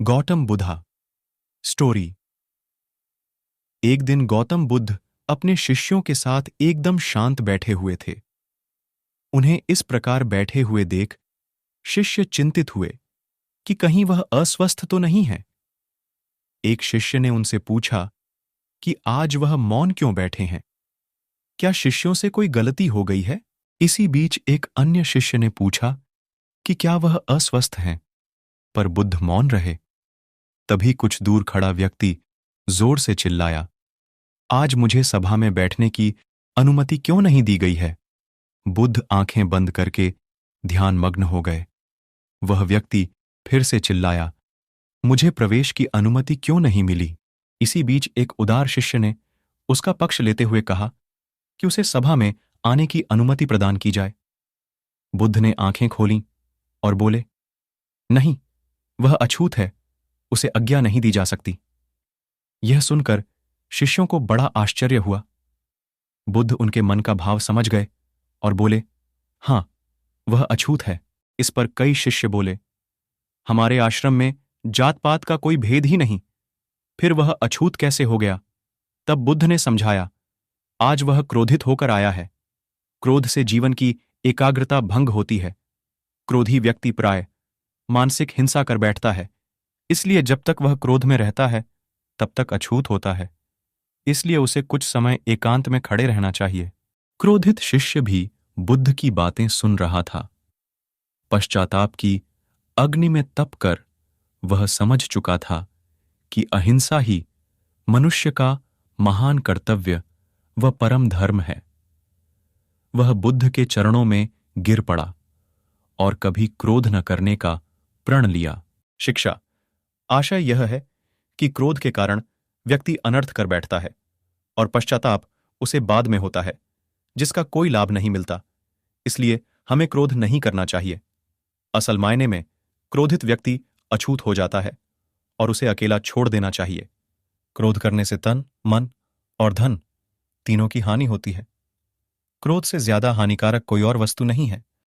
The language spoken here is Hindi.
गौतम बुद्धा स्टोरी। एक दिन गौतम बुद्ध अपने शिष्यों के साथ एकदम शांत बैठे हुए थे। उन्हें इस प्रकार बैठे हुए देख शिष्य चिंतित हुए कि कहीं वह अस्वस्थ तो नहीं है। एक शिष्य ने उनसे पूछा कि आज वह मौन क्यों बैठे हैं? क्या शिष्यों से कोई गलती हो गई है? इसी बीच एक अन्य शिष्य ने पूछा कि क्या वह अस्वस्थ हैं? पर बुद्ध मौन रहे। तभी कुछ दूर खड़ा व्यक्ति जोर से चिल्लाया, आज मुझे सभा में बैठने की अनुमति क्यों नहीं दी गई है? बुद्ध आंखें बंद करके ध्यानमग्न हो गए। वह व्यक्ति फिर से चिल्लाया, मुझे प्रवेश की अनुमति क्यों नहीं मिली? इसी बीच एक उदार शिष्य ने उसका पक्ष लेते हुए कहा कि उसे सभा में आने की अनुमति प्रदान की जाए। बुद्ध ने आंखें खोलीं और बोले, नहीं, वह अछूत है, उसे आज्ञा नहीं दी जा सकती। यह सुनकर शिष्यों को बड़ा आश्चर्य हुआ। बुद्ध उनके मन का भाव समझ गए और बोले, हां, वह अछूत है। इस पर कई शिष्य बोले, हमारे आश्रम में जात पात का कोई भेद ही नहीं, फिर वह अछूत कैसे हो गया? तब बुद्ध ने समझाया, आज वह क्रोधित होकर आया है। क्रोध से जीवन की एकाग्रता भंग होती है। क्रोधी व्यक्ति प्राय मानसिक हिंसा कर बैठता है, इसलिए जब तक वह क्रोध में रहता है तब तक अछूत होता है। इसलिए उसे कुछ समय एकांत में खड़े रहना चाहिए। क्रोधित शिष्य भी बुद्ध की बातें सुन रहा था। पश्चाताप की अग्नि में तप कर वह समझ चुका था कि अहिंसा ही मनुष्य का महान कर्तव्य व परम धर्म है। वह बुद्ध के चरणों में गिर पड़ा और कभी क्रोध न करने का प्रण लिया। शिक्षा। आशय यह है कि क्रोध के कारण व्यक्ति अनर्थ कर बैठता है और पश्चाताप उसे बाद में होता है, जिसका कोई लाभ नहीं मिलता। इसलिए हमें क्रोध नहीं करना चाहिए। असल मायने में क्रोधित व्यक्ति अछूत हो जाता है और उसे अकेला छोड़ देना चाहिए। क्रोध करने से तन, मन और धन तीनों की हानि होती है। क्रोध से ज्यादा हानिकारक कोई और वस्तु नहीं है।